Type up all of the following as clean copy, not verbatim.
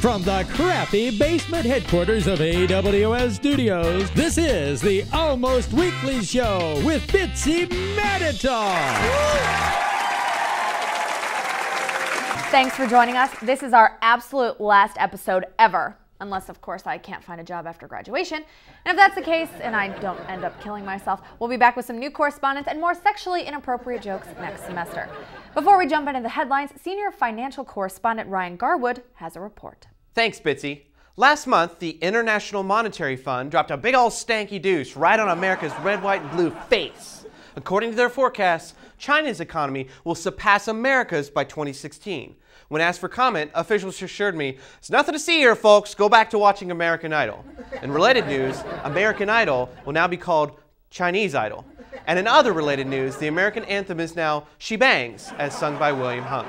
From the crappy basement headquarters of AWS Studios, this is the Almost Weekly Show with Bitsy Maditar. Thanks for joining us. This is our absolute last episode ever. Unless, of course, I can't find a job after graduation. And if that's the case, and I don't end up killing myself, we'll be back with some new correspondence and more sexually inappropriate jokes next semester. Before we jump into the headlines, senior financial correspondent Ryan Garwood has a report. Thanks, Bitsy. Last month, the International Monetary Fund dropped a big ol' stanky deuce right on America's red, white, and blue face. According to their forecasts, China's economy will surpass America's by 2016. When asked for comment, officials assured me, "There's nothing to see here, folks. Go back to watching American Idol." In related news, American Idol will now be called Chinese Idol. And in other related news, the American anthem is now She Bangs, as sung by William Hung.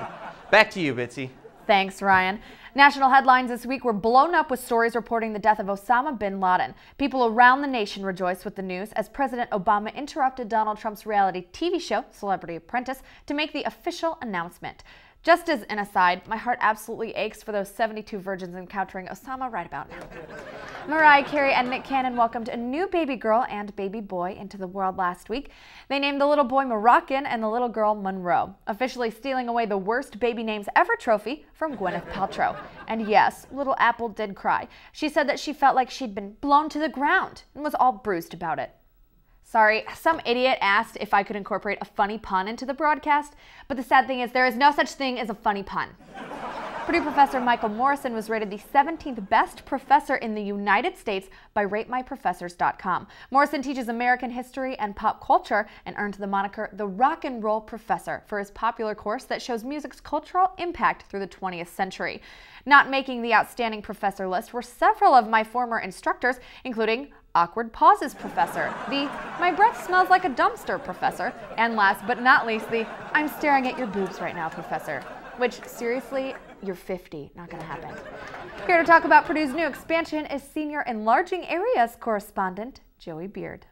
Back to you, Bitsy. Thanks, Ryan. National headlines this week were blown up with stories reporting the death of Osama bin Laden. People around the nation rejoiced with the news as President Obama interrupted Donald Trump's reality TV show, Celebrity Apprentice, to make the official announcement. Just as an aside, my heart absolutely aches for those 72 virgins encountering Osama right about now. Mariah Carey and Nick Cannon welcomed a new baby girl and baby boy into the world last week. They named the little boy Moroccan and the little girl Monroe, officially stealing away the worst baby names ever trophy from Gwyneth Paltrow. And yes, little Apple did cry. She said that she felt like she'd been blown to the ground and was all bruised about it. Sorry, some idiot asked if I could incorporate a funny pun into the broadcast, but the sad thing is there is no such thing as a funny pun. Purdue professor Michael Morrison was rated the 17th best professor in the United States by RateMyProfessors.com. Morrison teaches American history and pop culture and earned the moniker the Rock and Roll Professor for his popular course that shows music's cultural impact through the 20th century. Not making the outstanding professor list were several of my former instructors, including Awkward Pauses Professor, the My Breath Smells Like a Dumpster Professor, and last but not least, the I'm Staring at Your Boobs Right Now Professor. Which, seriously, you're 50, not gonna happen. Here to talk about Purdue's new expansion is senior Enlarging Areas correspondent Joey Beard.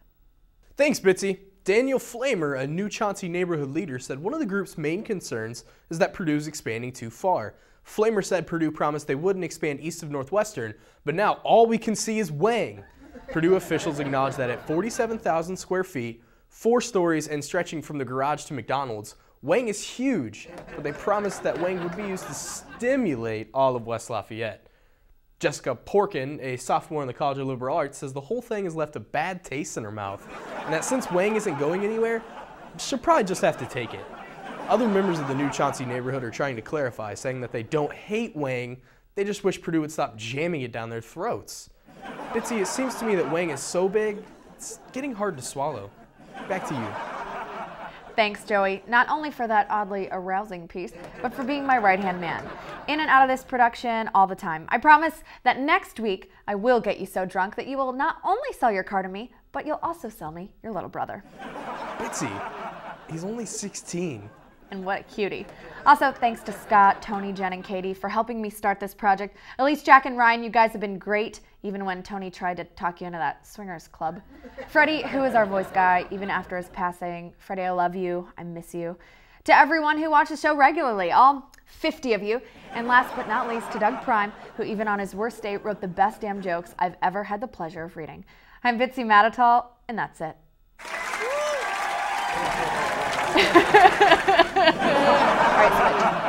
Thanks, Bitsy. Daniel Flamer, a new Chauncey neighborhood leader, said one of the group's main concerns is that Purdue's expanding too far. Flamer said Purdue promised they wouldn't expand east of Northwestern, but now all we can see is Wang. Purdue officials acknowledged that at 47,000 square feet, 4 stories, and stretching from the garage to McDonald's, Wang is huge, but they promised that Wang would be used to stimulate all of West Lafayette. Jessica Porkin, a sophomore in the College of Liberal Arts, says the whole thing has left a bad taste in her mouth, and that since Wang isn't going anywhere, she'll probably just have to take it. Other members of the new Chauncey neighborhood are trying to clarify, saying that they don't hate Wang, they just wish Purdue would stop jamming it down their throats. Bitsy, it seems to me that Wang is so big, it's getting hard to swallow. Back to you. Thanks, Joey, not only for that oddly arousing piece, but for being my right-hand man. In and out of this production all the time. I promise that next week I will get you so drunk that you will not only sell your car to me, but you'll also sell me your little brother. Bitsy, he's only 16. And what a cutie. Also, thanks to Scott, Tony, Jen, and Katie for helping me start this project. At least Jack and Ryan, you guys have been great, even when Tony tried to talk you into that swingers club. Freddie, who is our voice guy, even after his passing. Freddie, I love you. I miss you. To everyone who watches the show regularly, all 50 of you. And last but not least, to Doug Prime, who even on his worst day wrote the best damn jokes I've ever had the pleasure of reading. I'm Bitsy Maditar, and that's it. All right, switch.